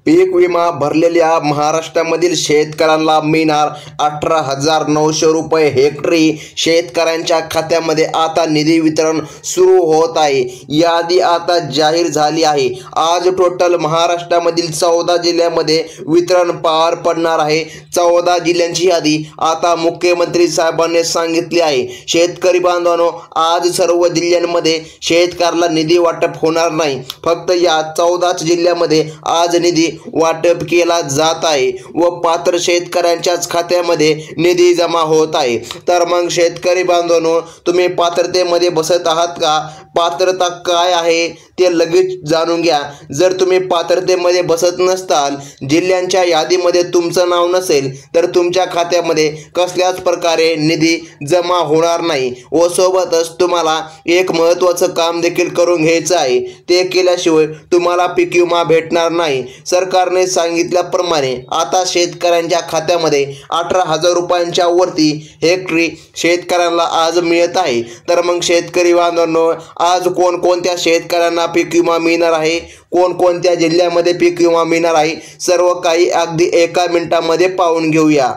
पीक विमा भरलेल्या महाराष्ट्रामधील शेतकऱ्यांना मिळणार 18,900 रुपये हेक्टरी। शेतकऱ्यांच्या खात्यामध्ये आता निधी वितरण सुरू होत आहे। यादी आता जाहीर झाली आहे। आज टोटल महाराष्ट्रामधील 14 जिल्ह्यांमध्ये वितरण पार पडणार आहे। 14 जिल्ह्यांची यादी आता मुख्यमंत्री साहेबांनी सांगितली आहे। शेतकरी बांधवांनो, आज सर्व जिल्ह्यांमध्ये शेतकऱ्याला निधी वाटप होणार नाही। फक्त या 14 जिल्ह्यांमध्ये आज निधी वाटप केला जात आहे व पात्र शेतकऱ्यांच्याच खात्यामध्ये निधी जमा होत आहे। तर मग शेतकरी बांधवांनो, तुम्ही पात्रतेमध्ये बसत आहात का? पात्रता काय आहे ते लगेच जाणून घ्या। जर तुम्ही पात्रतेमध्ये बसत नसताल, जिल्ह्यांच्या यादीमध्ये तुमचं नाव नसेल, तर तुमच्या खात्यामध्ये कसल्याच प्रकारे निधी जमा होणार नाही व सोबतच तुम्हाला एक महत्त्वाचं काम देखील करून घ्यायचं आहे। ते केल्याशिवाय तुम्हाला पीक विमा भेटणार नाही। सरकारने सांगितल्याप्रमाणे आता शेतकऱ्यांच्या खात्यामध्ये 18,000 रुपयांच्या वरती हेक्टरी शेतकऱ्यांना आज मिळत आहे। तर मग शेतकरी बांधवांनो, आज कोणकोणत्या शेतकऱ्यांना पीक विमा मिळणार आहे, कोणकोणत्या जिल्ह्यामध्ये पीक विमा मिळणार आहे, सर्व काही अगदी एका मिनिटामध्ये पाहून घेऊया।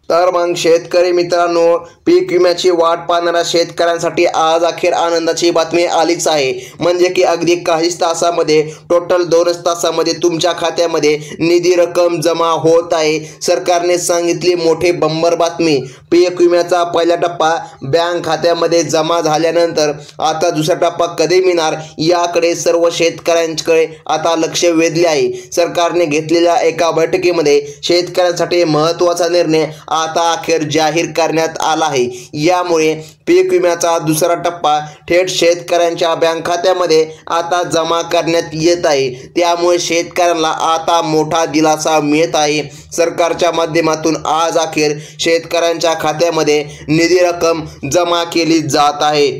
तर मग शेतकरी मित्रांनो, पीक विम्याची वाट पाहणाऱ्या शेतकऱ्यांसाठी आज अखेर आनंदाची बातमी आलीच आहे। म्हणजे की अगदी काहीच तासामध्ये, टोटल 2 तासामध्ये तुमच्या खात्यामध्ये निधी रक्कम जमा होत आहे। सरकारने सांगितली मोठी बंपर बातमी। पीक विम्याचा पहिला टप्पा बँक खात्यामध्ये जमा झाल्यानंतर आता दुसरा टप्पा कधी मिळणार याकडे सर्व शेतकऱ्यांकडे आता लक्ष वेधले आहे। सरकारने घेतलेल्या एका बैठकीमध्ये शेतकऱ्यांसाठी महत्त्वाचा निर्णय आता अखेर जाहीर करण्यात आला आहे। यामुळे पीक विम्याचा दुसरा टप्पा थेट शेतकऱ्यांच्या बँक खात्यामध्ये आता जमा करण्यात येत आहे। त्यामुळे शेतकऱ्यांना आता मोठा दिलासा मिळत आहे। सरकारच्या माध्यमातून आज अखेर शेतकऱ्यांच्या खात्यामध्ये निधी रक्कम जमा केली जात आहे।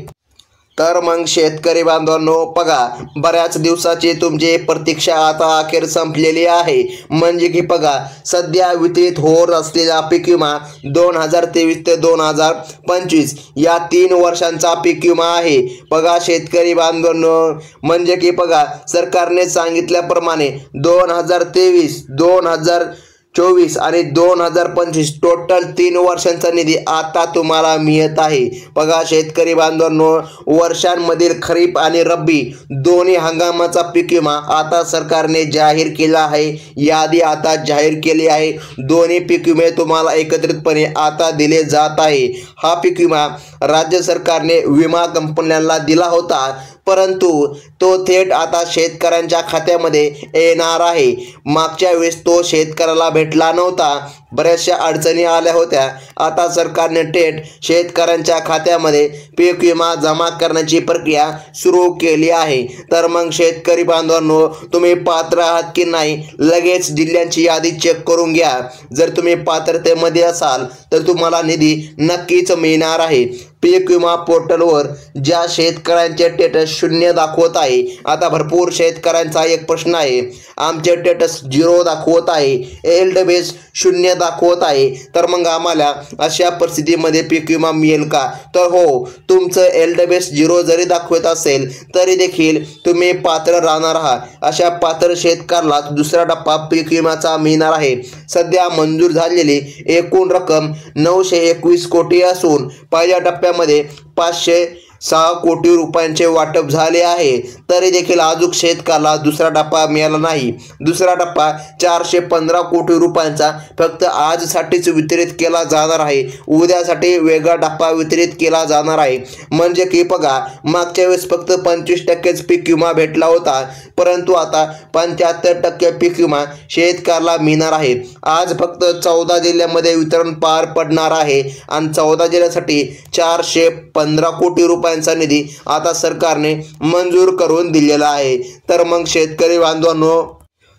तर मग शेतकरी बांधवांनो, बघा, बऱ्याच दिवसाची तुमची प्रतीक्षा आता अखेर संपलेली आहे। म्हणजे की बघा, सध्या वितरित होत असलेला पीक विमा 2023 ते 2025 या 3 वर्षांचा पीक विमा आहे। बघा शेतकरी बांधवांनो, म्हणजे की बघा, सरकारने सांगितल्याप्रमाणे 2023, 2024 आणि 2025 टोटल 3 वर्षांचा निधी आता तुम्हाला मिळत आहे। बघा शेतकरी बांधवांनो, वर्षांमधील खरीप आणि रब्बी दोन्ही हंगामाचा पीक विमा आता सरकारने जाहीर केला आहे। यादी आता जाहीर केली आहे। दोन्ही पीक विमे तुम्हाला एकत्रितपणे आता दिले जात आहे। हा पीक विमा राज्य सरकारने विमा कंपन्यांना दिला होता, परंतु तो थेट आता शेतकऱ्यांच्या खात्यामध्ये येणार आहे। मागच्या वेळेस तो शेतकऱ्याला भेटला नव्हता, बऱ्याचशा अडचणी आल्या होत्या। आता सरकारने थेट शेतकऱ्यांच्या खात्यामध्ये पीक विमा जमा करण्याची प्रक्रिया सुरू केली आहे। तर मग शेतकरी बांधवांनो, तुम्ही पात्र आहात की नाही लगेच जिल्ह्यांची यादी चेक करून घ्या। जर तुम्ही पात्रतेमध्ये असाल तर तुम्हाला निधी नक्कीच मिळणार आहे। पीक विमा पोर्टलवर ज्या शेतकऱ्यांचे स्टेटस 0 दाखवत आहे, आता भरपूर शेतकऱ्यांचा एक प्रश्न आहे, आमचे स्टेटस 0 दाखवत आहे, एलडब्ल्यूएस 0 दाखवत आहे, तर मग आम्हाला अशा परिस्थितीमध्ये पीक विमा मिळेल का? तर हो, तुमचं एलडब्ल्यूएस 0 जरी दाखवत असेल तरी देखील तुम्ही पात्र राहणार आहात। अशा पात्र शेतकऱ्याला दुसरा टप्पा पीक विम्याचा मिळणार आहे। सध्या मंजूर झालेली एकूण रक्कम 921 कोटी असून पहिल्या टप्प्यामध्ये 506 कोटी रुपयांचे वाटप झाले आहे। तरी देखील अजून शेतकऱ्याला दुसरा टप्पा मिळाला नाही। दुसरा टप्पा 415 कोटी रुपयांचा फक्त आजसाठीच वितरित केला जाणार आहे। उद्यासाठी वेगळा टप्पा वितरित केला जाणार आहे। म्हणजे की बघा, मागच्या वेळेस फक्त 25% पीक विमा भेटला होता, परंतु आता 75% पीक विमा शेतकऱ्याला मिळणार आहे। आज फक्त 14 जिल्ह्यांमध्ये वितरण पार पडणार आहे आणि 14 जिल्ह्यांसाठी 415 कोटी रुपयांचा निधी आता सरकारने मंजूर करून दिलेला आहे। तर मग शेतकरी बांधवांनो,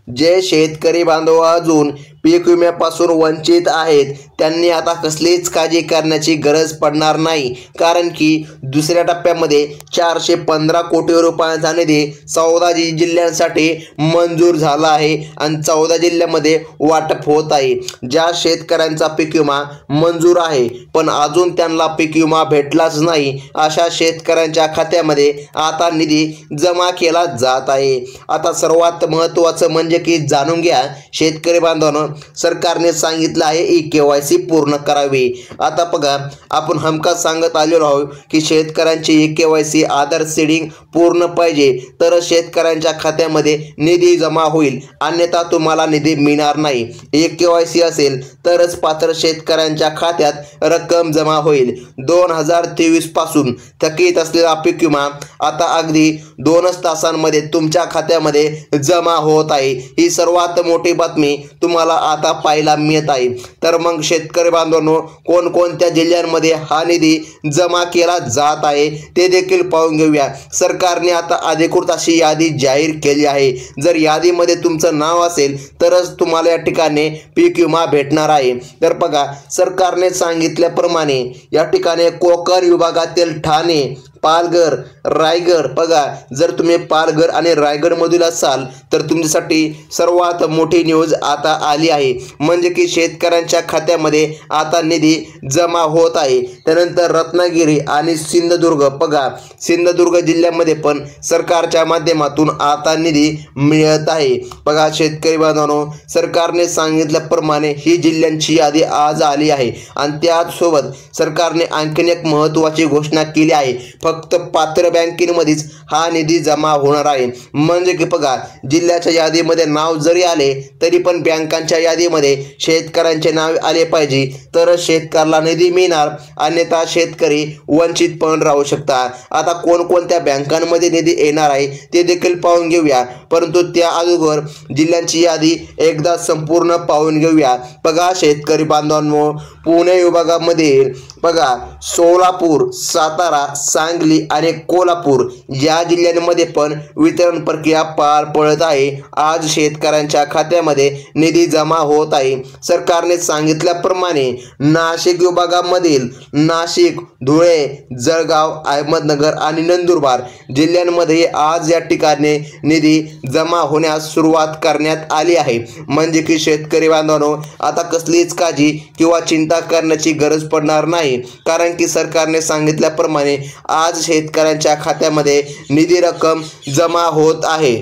जे शेतकरी बांधव अजून पीक विम्यापासून वंचित आहेत त्यांनी आता कसलीच काळजी करण्याची गरज पडणार नाही, कारण की दुसऱ्या टप्प्यामध्ये 415 कोटी रुपयांचा निधी 14 जिल्ह्यांसाठी मंजूर झाला आहे आणि 14 जिल्ह्यामध्ये वाटप होत आहे. ज्या शेतकऱ्यांचा पीक विमा मंजूर आहे पण अजून त्यांना पीक विमा भेटलाच नाही अशा शेतकऱ्यांच्या खात्यामध्ये आता निधी जमा केला जात आहे. आता सर्वात महत्त्वाचं म्हणजे की जाणून घ्या शेतकरी बांधवांनो, सरकारने सांगितलं आहे ई-KYC पूर्ण करावी. आता बघा, आपण हमखास सांगत आलेलो आहोत की शेतकऱ्यांची ई-KYC आधार सीडिंग पूर्ण पाहिजे तर शेतकऱ्यांच्या खात्यामध्ये निधी जमा होईल, अन्यथा तुम्हाला निधी मिळणार नाही. ई-KYC असेल तरच पात्र शेतकऱ्यांच्या खात्यात रक्कम जमा होईल. 2023 पासून थकीत असलेला पीक विमा आता अगदी 2 तासांमध्ये तुमच्या खात्यामध्ये जमा होत आहे. ही सर्वात मोठी बातमी तुम्हाला आता पाहायला मिळत आहे. तर मग शेतकरी बांधवांनो, कोणकोणत्या जिल्ह्यांमध्ये हा निधी जमा केला जात आहे ते देखील पाहून घेऊया. सरकारने आता अधिकृत अशी यादी जाहीर केली आहे. जर यादीमध्ये तुमचं नाव असेल तरच तुम्हाला या ठिकाणी पीक विमा भेटणार आहे. तर बघा, सरकारने सांगितल्याप्रमाणे या ठिकाणी कोकण विभागातील ठाणे, पालघर, रायगड, बघा जर तुम्ही पालघर आणि रायगडमधील असाल तर तुमच्यासाठी सर्वात मोठी न्यूज आता आली आहे, म्हणजे की शेतकऱ्यांच्या खात्यामध्ये आता निधी जमा होत आहे. त्यानंतर रत्नागिरी आणि सिंधुदुर्ग, बघा सिंधुदुर्ग जिल्ह्यामध्ये पण सरकारच्या माध्यमातून आता निधी मिळत आहे. बघा शेतकरी बांधवांनो, सरकारने सांगितल्याप्रमाणे ही जिल्ह्यांची यादी आज आली आहे आणि त्याचसोबत सरकारने आणखीन एक महत्त्वाची घोषणा केली आहे. फक्त पात्र बँकेमध्येच हा निधी जमा होणार आहे. म्हणजे की बघा, जिल्ह्याच्या यादीमध्ये नाव जरी आले तरी पण बँकांच्या यादीमध्ये शेतकऱ्यांचे नाव आले पाहिजे तर शेतकऱ्याला निधी मिळणार, अन्यथा शेतकरी वंचित पण राहू शकतात. आता कोणकोणत्या बँकांमध्ये निधी येणार आहे ते देखील पाहून घेऊया, परंतु त्या अगोदर जिल्ह्यांची यादी एकदा संपूर्ण पाहून घेऊया. बघा शेतकरी बांधवांनो, पुणे विभागामध्ये बघा सोलापूर, सातारा, सांगली आणि कोल्हापूर या जिल्ह्यांमध्ये पण वितरण प्रक्रिया पार पडत आहे. आज शेतकऱ्यांच्या खात्यामध्ये निधी जमा होत आहे. सरकारने सांगितल्याप्रमाणे नाशिक विभागामधील नाशिक, धुळे, जळगाव, अहमदनगर आणि नंदुरबार जिल्ह्यांमध्ये आज या ठिकाणी निधी जमा होण्यास सुरुवात करण्यात आली आहे. म्हणजे की शेतकरी बांधवांनो, आता कसलीच काळजी किंवा चिंता करण्याची गरज पडणार नाही, कारण की सरकारने सांगितल्याप्रमाणे आज शेतकऱ्यांच्या खात्यामध्ये निधी रक्कम जमा होत आहे.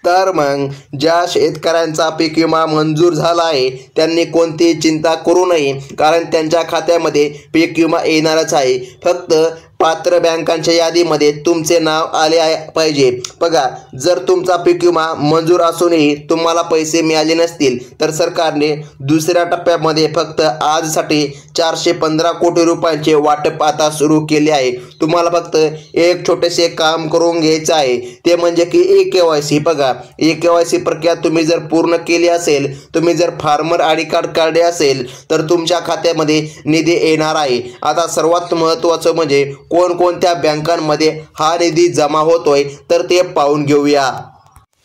तर मग ज्या शेतकऱ्यांचा पीक विमा मंजूर झाला आहे त्यांनी कोणतीही चिंता करू नये, कारण त्यांच्या खात्यामध्ये पीक विमा येणारच आहे. फक्त पात्र बँकांच्या यादीमध्ये तुमचे नाव आले पाहिजे. बघा, जर तुमचा पीक विमा मंजूर असूनही तुम्हाला पैसे मिळाले नसतील तर सरकारने दुसऱ्या टप्प्यामध्ये फक्त आजसाठी 415 कोटी रुपयांचे वाटप आता सुरू केले आहे. तुम्हाला फक्त एक छोटेसे काम करून घ्यायचं आहे, ते म्हणजे की ई-KYC. बघा, ई-KYC प्रक्रिया तुम्ही जर पूर्ण केली असेल, तुम्ही जर फार्मर आयडी कार्ड काढले असेल तर तुमच्या खात्यामध्ये निधी येणार आहे. आता सर्वात महत्त्वाचं म्हणजे कोणकोणत्या बँकांमध्ये हा निधी जमा होतोय तर ते पाहून घेऊया.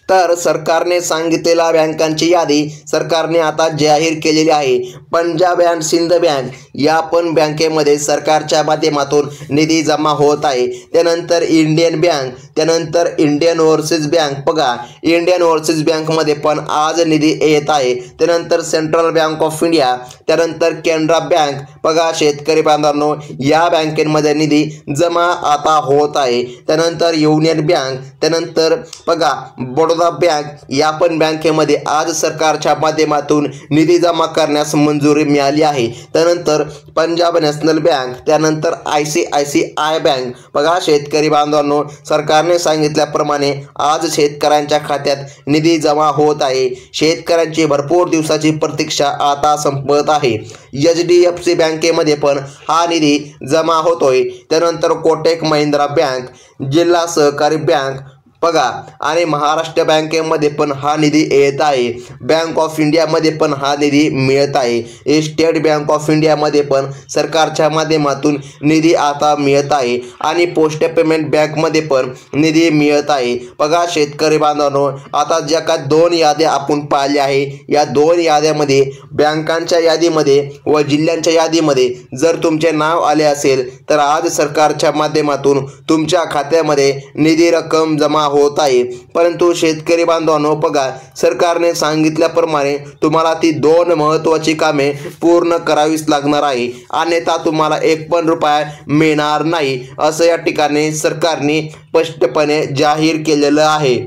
तर सरकारने सांगितलेल्या बँकांची यादी सरकारने आता जाहीर केलेली आहे. पंजाब अँड सिंध बँक या पण बँकेमध्ये सरकारच्या माध्यमातून निधी जमा होत आहे. त्यानंतर इंडियन बँक, त्यानंतर इंडियन ओव्हरसीज बँक, बघा इंडियन ओव्हरसीज बँकमध्ये पण आज निधी येत आहे. त्यानंतर सेंट्रल बँक ऑफ इंडिया, त्यानंतर कॅनरा बँक, बघा शेतकरी बांधवांनो या बँकेमध्ये निधी जमा आता होत आहे. त्यानंतर युनियन बँक, त्यानंतर बघा बडोदा बँक या पण बँकेमध्ये आज सरकारच्या माध्यमातून निधी जमा करण्यास मंजुरी मिळाली आहे. त्यानंतर पंजाब नॅशनल बँक, त्यानंतर ICICI बँक, बघा शेतकरी बांधवांनो सरकारने सांगितल्याप्रमाणे आज शेतकऱ्यांच्या खात्यात निधी जमा होत आहे. शेतकऱ्यांची भरपूर दिवसाची प्रतीक्षा आता संपत आहे. HDFC बँकेमध्ये पण हा निधी जमा होतोय. त्यानंतर कोटक महिंद्रा बँक, जिल्हा सहकारी बँक, बघा, आणि महाराष्ट्र बँकेमध्ये पण हा निधी येत आहे, बँक ऑफ इंडियामध्ये पण हा निधी मिळत आहे, स्टेट बँक ऑफ इंडियामध्ये पण सरकारच्या माध्यमातून निधी आता मिळत आहे आणि पोस्ट पेमेंट बँकमध्ये पण निधी मिळत आहे. बघा शेतकरी बांधवांनो, आता ज्या काय 2 याद्या आपण पाहिल्या आहे, या 2 याद्यामध्ये बँकांच्या यादीमध्ये व जिल्ह्यांच्या यादीमध्ये जर तुमचे नाव आले असेल तर आज सरकारच्या माध्यमातून तुमच्या खात्यामध्ये निधी रक्कम जमा होत आहे. परंतु शेतकरी बांधवांनो, बघा सरकारने सांगितल्याप्रमाणे तुम्हाला ती 2 महत्त्वाची कामे पूर्ण करावीच लागणार आहे, अन्यथा तुम्हाला 1 पण रुपया मिळणार नाही, असं या ठिकाणी सरकारने स्पष्टपणे जाहीर केलेलं आहे.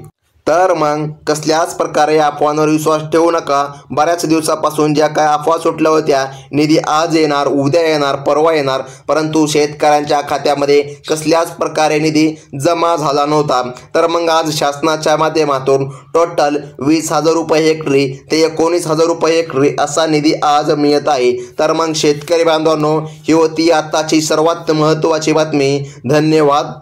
तर मग कसल्याच प्रकारे अफवांवर विश्वास ठेवू नका. बऱ्याच दिवसापासून ज्या काय अफवा सुटल्या होत्या, निधी आज येणार, उद्या येणार, परवा येणार, परंतु शेतकऱ्यांच्या खात्यामध्ये कसल्याच प्रकारे निधी जमा झाला नव्हता. तर मग आज शासनाच्या माध्यमातून टोटल 20,000 रुपये हेक्टरी ते 19,000 रुपये हेक्टरी असा निधी आज मिळत आहे. तर मग शेतकरी बांधवांनो, ही होती आताची सर्वात महत्त्वाची बातमी. धन्यवाद.